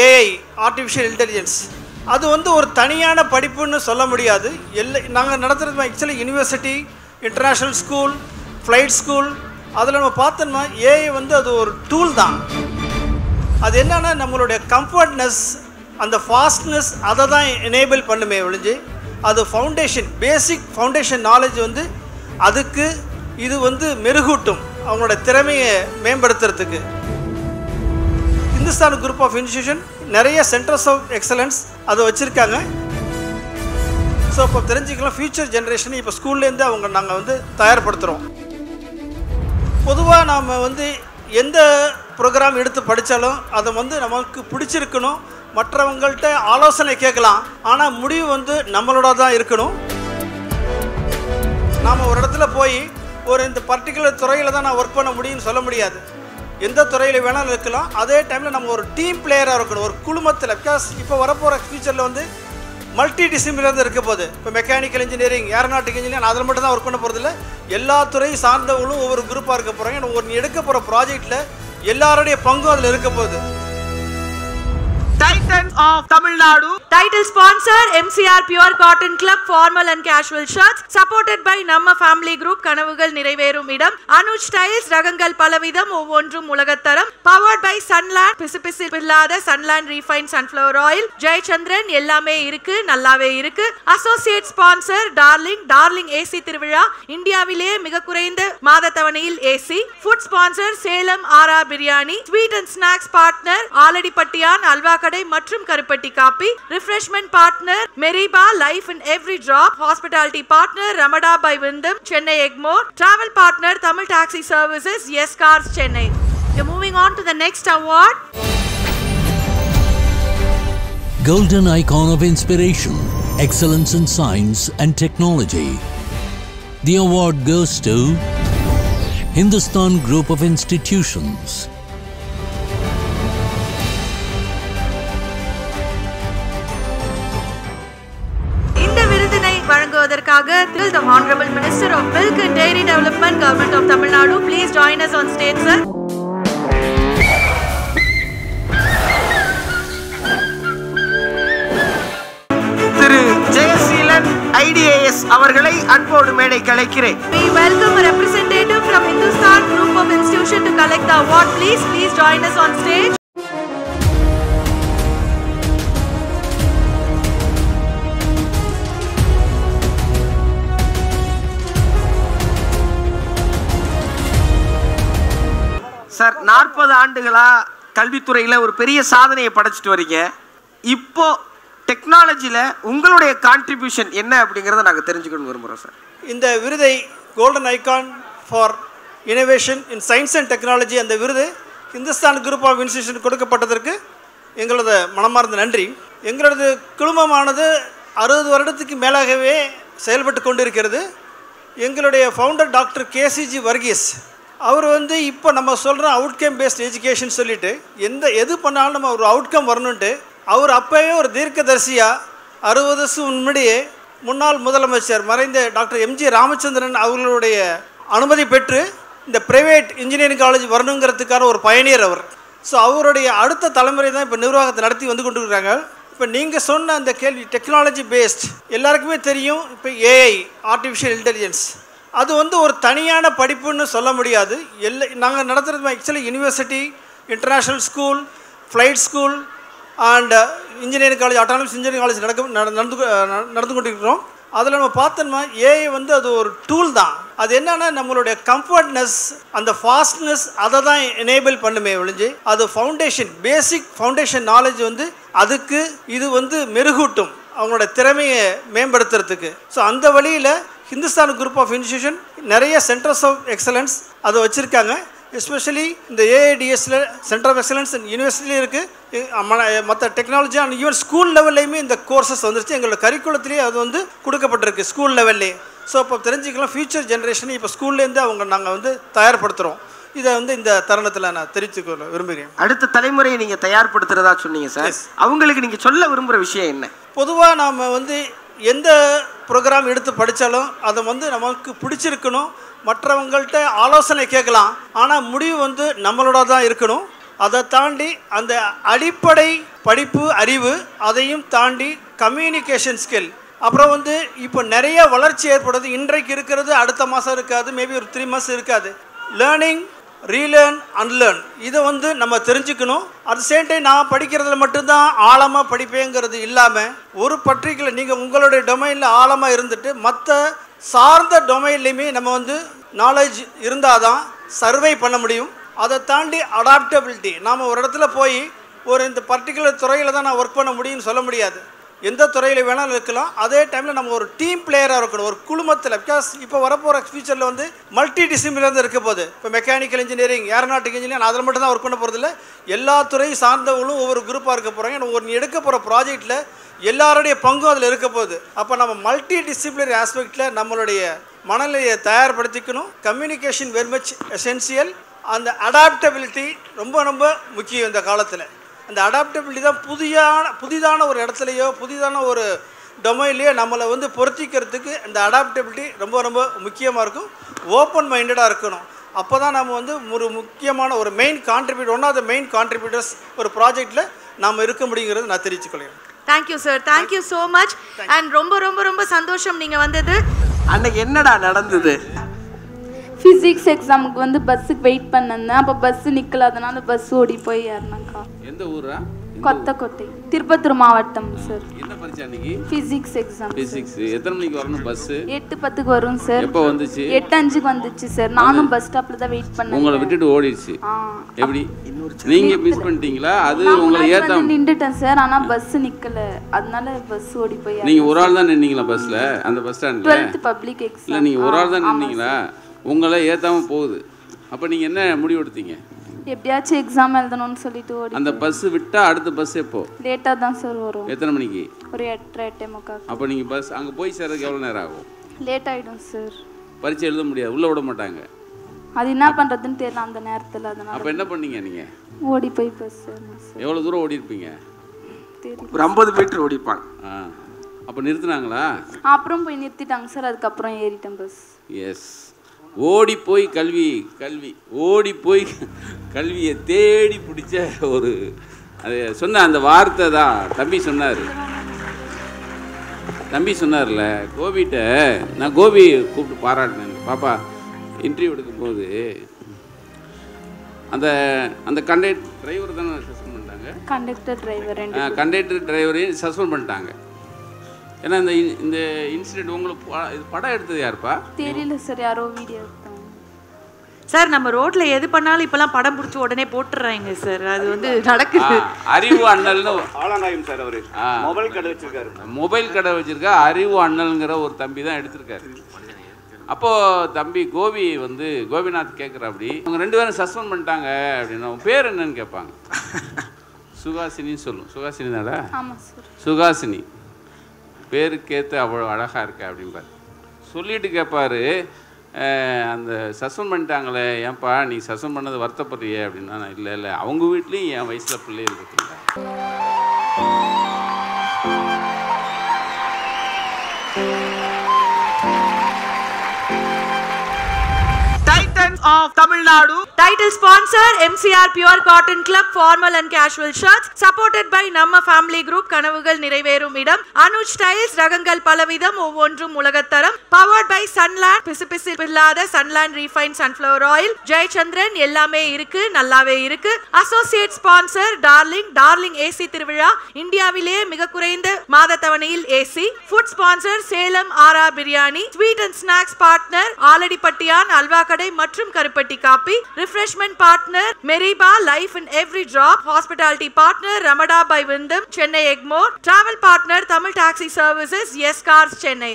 AI artificial intelligence அது வந்து ஒரு தனியான படிப்புன்னு சொல்ல முடியாது. நாங்கள் நடத்துகிறது actually university, international school, flight school. அதில் நம்ம பார்த்தோம்னா ஏஐ வந்து அது ஒரு டூல் தான். அது என்னென்னா நம்மளுடைய கம்ஃபர்ட்னஸ், அந்த ஃபாஸ்ட்னஸ் அதை தான் எனேபிள் பண்ணுமே ஒழிஞ்சு அது ஃபவுண்டேஷன், பேசிக் ஃபவுண்டேஷன் நாலேஜ் வந்து அதுக்கு இது வந்து மெருகூட்டும் அவங்களோட திறமையை மேம்படுத்துறதுக்கு. இந்துஸ்தான் குரூப் ஆஃப் இன்ஸ்டிடியூஷன் நிறைய சென்டர்ஸ் ஆஃப் எக்ஸலன்ஸ் அதை வச்சுருக்காங்க. ஸோ இப்போ தெரிஞ்சுக்கலாம் ஃப்யூச்சர் ஜென்ரேஷன் இப்போ ஸ்கூல்லேருந்து நாங்கள் வந்து தயார்படுத்துகிறோம். பொதுவாக நாம் வந்து எந்த ப்ரோக்ராம் எடுத்து படித்தாலும் அதை வந்து நமக்கு பிடிச்சிருக்கணும், மற்றவங்கள்ட்ட ஆலோசனை கேட்கலாம், ஆனால் முடிவு வந்து நம்மளோட தான் இருக்கணும். நாம் ஒரு இடத்துல போய் இந்த பர்டிகுலர் துறையில் தான் நான் ஒர்க் பண்ண முடியும்னு சொல்ல முடியாது. எந்த துறையில் வேணாலும் இருக்கலாம். அதே டைமில் நம்ம ஒரு டீம் பிளேயராக இருக்கணும், ஒரு குழுமத்தில். பிகாஸ் இப்போ வரப்போகிற ஃபியூச்சரில் வந்து மல்டி டிசிப்ளினாக இருக்க போகுது. இப்போ மெக்கானிக்கல் இன்ஜினியரிங், ஏரோநாட்டிக் இன்ஜினியரிங் அதில் மட்டும் தான் ஒர்க் பண்ண போகிறதில்ல. எல்லா துறையும் சார்ந்தவங்களும் ஒவ்வொரு குரூப்பாக இருக்க போகிறாங்க. ஒரு எடுக்க போகிற ப்ராஜெக்டில் எல்லாருடைய பங்கும் அதில் இருக்க போகுது. Titans of Tamil Nadu. Title sponsor MCR Pure Cotton Club Formal and Casual Shirts. Supported by Namma Family Group. கனவுகள் நிறைவேறும் இடம். அனுஜ் டைல்ஸ், ரகங்கள் பலவிதம், ஒவ்வொன்றும் உலகத்தரம். Powered by Sunland, பிசுபிசு இல்லாத Sunland Refined Sunflower Oil. Jayachandran, எல்லாமே இருக்கு, நல்லாவே இருக்கு. Associate sponsor Darling AC திருவிழா. இந்தியாவிலேயே மிக குறைந்த மாத தவணையில் AC. Food sponsor சேலம் ஆரா biryani. Sweet and snacks partner Aladipattiyan halwa மற்றும் கருப்பட்டி coffee. Refreshment partner Meriba, life in every drop. Hospitality partner Ramada by Wyndham, Chennai Egmore. Travel partner Tamil taxi services, S cars Chennai. Moving on to the next award. Golden Icon of Inspiration, Excellence in Science and Technology. The award goes to Hindustan Group of Institutions. வழங்குவதற்காக the Honorable Minister of Milk and Dairy Development, Government of Tamil Nadu. Please join us on stage, sir. Thiru Jayaseelan IDAS அவர்களை அன்போடு மேடைக்கு அழைக்கிறேன். We welcome a representative from Hindustan Group of Institution to collect the award. Please join us on stage. Sir, 40 ஆண்டுகளா கல்வித்துறையில் ஒரு பெரிய சாதனையை படைச்சிட்டு வரீங்க. இப்போ டெக்னாலஜியில் உங்களுடைய கான்ட்ரிபியூஷன் என்ன அப்படிங்கிறத நாங்கள் தெரிஞ்சுக்கணும் விரும்புகிறோம் சார். இந்த விருதை golden icon for innovation in science and technology, அந்த விருது இந்துஸ்தான் குரூப் ஆஃப் இன்ஸ்டிடியூஷன் கொடுக்கப்பட்டதற்கு எங்களது மனமார்ந்த நன்றி. எங்களது குழுமமானது 60 வருடத்துக்கு மேலாகவே செயல்பட்டு கொண்டிருக்கிறது. எங்களுடைய ஃபவுண்டர் டாக்டர் KCG வர்கீஸ் அவர் வந்து இப்போ நம்ம சொல்கிற அவுட்கம் பேஸ்ட் எஜுகேஷன் சொல்லிவிட்டு எது பண்ணாலும் நம்ம ஒரு அவுட்கம் வரணுன்ட்டு அவர் அப்போவே ஒரு தீர்க்கதரிசியாக 60 வருஷம் முன்னாடியே முன்னாள் முதலமைச்சர் மறைந்த டாக்டர் MG ராமச்சந்திரன் அவர்களுடைய அனுமதி பெற்று இந்த ப்ரைவேட் இன்ஜினியரிங் காலேஜ் வரணுங்கிறதுக்கான ஒரு பயணியர் அவர். ஸோ அவருடைய அடுத்த தலைமுறை தான் இப்போ நிர்வாகத்தை நடத்தி வந்து கொண்டு இருக்கிறாங்க. இப்போ நீங்கள் சொன்ன அந்த கேள்வி டெக்னாலஜி பேஸ்ட் எல்லாருக்குமே தெரியும். இப்போ ஏஐ ஆர்டிஃபிஷியல் இன்டெலிஜென்ஸ் அது வந்து ஒரு தனியான படிப்புன்னு சொல்ல முடியாது. நாங்கள் நடத்துகிறது actually university, international school, flight school and engineering college, autonomous engineering college நடந்து கொண்டிருக்கிறோம். அதில் நம்ம பார்த்தோம்னா ஏஐ வந்து அது ஒரு டூல் தான். அது என்னென்னா நம்மளுடைய கம்ஃபர்ட்னஸ், அந்த ஃபாஸ்ட்னஸ் அதை தான் எனேபிள் பண்ணுமே ஒழிஞ்சு அது ஃபவுண்டேஷன், பேசிக் ஃபவுண்டேஷன் நாலேஜ் வந்து அதுக்கு இது வந்து மெருகூட்டும் அவங்களோட திறமையை மேம்படுத்துறதுக்கு. ஸோ அந்த வழியில் ஹிந்துஸ்தான் குரூப் ஆஃப் இன்ஸ்டிடியூஷன் நிறைய சென்டர்ஸ் ஆஃப் எக்ஸலன்ஸ் அதை வச்சுருக்காங்க. எஸ்பெஷலி இந்த ஏஐடிஎஸில் சென்டர் ஆஃப் எக்ஸலன்ஸ் யூனிவர்சிட்டிலையும் இருக்குது, மற்ற டெக்னாலஜி அண்ட் ஈவன் ஸ்கூல் லெவல்லையுமே இந்த கோர்சஸ் வந்துருச்சு. எங்களோட கரிக்குலத்திலேயே அது வந்து கொடுக்கப்பட்டிருக்கு ஸ்கூல் லெவல்லே. ஸோ இப்போ தெரிஞ்சுக்கலாம் ஃப்யூச்சர் ஜென்ரேஷன் இப்போ ஸ்கூல்லேருந்து நாங்கள் வந்து தயார்படுத்துகிறோம். இதை வந்து இந்த தருணத்தில் நான் தெரிவித்துக்கொள்ள விரும்புகிறேன். அடுத்த தலைமுறையை நீங்கள் தயார்படுத்துகிறதா சொன்னீங்க சார். அவங்களுக்கு நீங்கள் சொல்ல விரும்புகிற விஷயம் என்ன? பொதுவாக நாம் வந்து எந்த ப்ரோக்ராம் எடுத்து படித்தாலும் அதை வந்து நமக்கு பிடிச்சிருக்கணும், மற்றவங்கள்ட்ட ஆலோசனை கேட்கலாம், ஆனால் முடிவு வந்து நம்மளோட தான் இருக்கணும். அதை தாண்டி அந்த அடிப்படை படிப்பு அறிவு, அதையும் தாண்டி கம்யூனிகேஷன் ஸ்கில், அப்புறம் வந்து இப்போ நிறைய வளர்ச்சி ஏற்படுது. இன்றைக்கு இருக்கிறது அடுத்த மாதம் இருக்காது, மேபி ஒரு 3 months இருக்காது. லேர்னிங், ரீலேர்ன், அன்லேர்ன், இதை வந்து நம்ம தெரிஞ்சுக்கணும். அட் சேம் டைம் நான் படிக்கிறதுல மட்டும்தான் ஆழமாக படிப்பேங்கிறது இல்லாமல் ஒரு பர்டிகுலர் நீங்கள் உங்களுடைய டொமைனில் ஆழமாக இருந்துட்டு மற்ற சார்ந்த டொமைன்லையுமே நம்ம வந்து நாலேஜ் இருந்தால் தான் சர்வை பண்ண முடியும். அதை தாண்டி அடாப்டபிலிட்டி, நாம் ஒரு இடத்துல போய் ஒரு இந்த பர்டிகுலர் துறையில் தான் நான் ஒர்க் பண்ண முடியும்னு சொல்ல முடியாது. எந்த துறையில் வேணாலும் இருக்கலாம். அதே டைமில் நம்ம ஒரு டீம் பிளேயராக இருக்கணும், ஒரு குழுமத்தில். பிகாஸ் இப்போ வரப்போகிற ஃபியூச்சரில் வந்து மல்டி டிசிப்ளினர் இருக்க போகுது. இப்போ மெக்கானிக்கல் இன்ஜினியரிங், ஏரோநாட்டிக் இன்ஜினியரிங், அதில் மட்டும் தான் ஒர்க் பண்ண போகிறதில்ல. எல்லா துறையும் சார்ந்தவங்களும் ஒவ்வொரு குரூப்பாக இருக்க போகிறாங்க. ஒரு எடுக்க போகிற ப்ராஜெக்டில் எல்லாருடைய பங்கும் அதில் இருக்க போகுது. அப்போ நம்ம மல்டி டிசிப்ளினரி ஆஸ்பெக்டில் நம்மளுடைய மனநிலையை தயார்படுத்திக்கணும். Communication very much essential. அந்த அடாப்டபிலிட்டி ரொம்ப ரொம்ப முக்கியம் இந்த காலத்தில். அந்த அடாப்டபிலிட்டி தான் புதிதான ஒரு இடத்துலையோ புதிதான ஒரு டொமைன்லையோ நம்மளை வந்து பொருத்திக்கிறதுக்கு இந்த அடாப்டபிலிட்டி ரொம்ப ரொம்ப முக்கியமாக இருக்கும். ஓப்பன் மைண்டடாக இருக்கணும். அப்போ தான் நம்ம வந்து ஒரு முக்கியமான ஒரு main contributor, one of the main கான்ட்ரிபியூட்டர்ஸ் ஒரு ப்ராஜெக்டில் நாம் இருக்க முடியுங்கிறது நான் தெரிவிச்சுக்கொள்கிறேன். Thank you sir, thank you so much. And ரொம்ப ரொம்ப ரொம்ப சந்தோஷம் நீங்கள் வந்தது. அன்னைக்கு என்னடா நடந்தது? ஃபிசிக்ஸ் எக்ஸாமுக்கு வந்து பஸ்ஸுக்கு வெயிட் பண்ணேன். அப்போ பஸ் நிற்கல, அதனால பஸ் ஓடி போய் ஏறினாக்கா. எந்த ஊரா? கொத்தக்கோட்டை, திருப்பத்தூர் மாவட்டம் சார். என்ன பரீட்சை அன்னைக்கு? Physics exam. ஃபிசிக்ஸ் எத்தனை மணிக்கு வரணும் பஸ்? 8:10க்கு வரும் சார். எப்போ வந்துச்சு? 8:05க்கு வந்துச்சு சார். நானும் பஸ் ஸ்டாப்ல தான் வெயிட் பண்ணேன். உங்களை விட்டுட்டு ஓடிடுச்சு. எப்படி நீங்க மிஸ் பண்ணிட்டீங்களா? அது உங்களை ஏத்தாம நின்னுட்டேன் சார். ஆனா பஸ் நிக்கல, அதனால பஸ் ஓடி போய். நீங்க ஒரு ஆள் தான் நின்னீங்களா பஸ்ல? அந்த பஸ் ஸ்டாண்ட்ல 12th பப்ளிக் எக்ஸாம். இல்ல நீங்க ஒரு ஆள் தான் நின்னீங்களா? உங்களை ஏத்தாம போகுது. அப்ப நீங்க என்ன முடிவு எடுத்தீங்க? எப்படியாச்சும் எக்ஸாம் எழுதணும்னு சொல்லிட்டு ஓடி. அந்த பஸ் விட்டா அடுத்த பஸ் எப்போ? லேட்டா தான் சார் வரும். எத்தனை மணிக்கு? ஒரு 8:30. அப்ப நீங்க பஸ் அங்க போய் சேர்றதுக்கு எவ்வளவு நேரம் ஆகும்? லேட் ஆயிடும் சார். பரீட்சை எழுத முடியாது, உள்ள விட மாட்டாங்க. அது என்ன பண்றதுன்னு தெரியல அந்த நேரத்துல. அதனால அப்ப என்ன பண்ணீங்க நீங்க? ஓடி போய் பஸ் ஏறினேன் சார். எவ்வளவு தூரம் ஓடி இருப்பீங்க? ஒரு 50 மீட்டர் ஓடிப்பாங்க. அப்ப நிறுத்துனாங்களா? அப்புறம் போய் நிறுத்திட்டாங்க சார். அதுக்கப்புறம் ஏறிட்டேன் பஸ். எஸ், ஓடி போய் ஓடி போய் கல்வியை தேடி பிடிச்ச ஒரு அது சொன்ன அந்த வார்த்தை தான் தம்பி சொன்னார்ல கோபிகிட்ட. நான் கோபி கூப்பிட்டு பாராட்டினேன். பாப்பா இன்டர்வியூ எடுக்கும்போது அந்த அந்த டிரைவர் தானே சஸ்பெண்ட் பண்ணிட்டாங்க. கண்டக்டர் டிரைவரையும் சஸ்பெண்ட் பண்ணிட்டாங்க. ஏன்னா இந்த இன்சிடென்ட் உங்களுக்கு இது படம் எடுத்தது யாருப்பா? தெரியல சார், யாரோ வீடியோ எடுத்தாங்க சார். நம்ம ரோட்ல எது பண்ணாலும் இப்பெல்லாம் படம் பிடிச்சி உடனே போட்டுறாங்க சார். அது வந்து நடக்குது. அறிவு அண்ணல்னு ஆலநாயம் சார், அவரு மொபைல் கடை வச்சிருக்கா. அறிவு அண்ணல்ங்கிற ஒரு தம்பி தான் எடுத்திருக்காரு. அப்போ தம்பி கோபி வந்து கோபிநாத் கேட்குற, அப்படி அவங்க 2 பேரும் சஸ்பெண்ட் பண்ணிட்டாங்க அப்படின்னா பேர் என்னன்னு கேட்பாங்க. சுகாசினின்னு சொல்லும். சுகாசினி தானே? சுகாசினி பேருக்கேற்று அவ்வளோ அழகாக இருக்கா அப்படின்பார். சொல்லிட்டு கேட்பாரு, அந்த சஸ்பெண்ட் பண்ணிட்டாங்களே, ஏன்பா நீ சஸ்பெண்ட் பண்ணது வருத்தப்படுறியே அப்படின்னா, நான் இல்லை அவங்க வீட்லேயும் என் வயசில் பிள்ளைகள் இருக்குங்க. of Tamil Nadu. Title sponsor MCR Pure Cotton Club Formal and Casual Shirts. Supported by Namma Family Group கனவுகள் நிறைவேறும் இடம். அனுஜ் டைல்ஸ் ரகங்கள் பலவிதம் ஒவ்வொன்றும் உலகத்தரம். Powered by Sunland பிசுபிசு இல்லாத Sunland Refined Sunflower Oil. Jayachandran எல்லாமே இருக்கு, நல்லாவே இருக்கு. Associate sponsor Darling AC திருவிழா. இந்தியாவிலேயே மிக குறைந்த மாத தவணையில் AC. Food sponsor Salem RR biryani. Sweet and snacks partner Aladipattiyan halwa கடை மற்றும் கருப்பட்டி காப்பி. Refreshment partner Meriba Life in Every Drop. Hospitality partner Ramada by Vindham Chennai Egmore. Travel partner Tamil Taxi Services Yes Cars Chennai.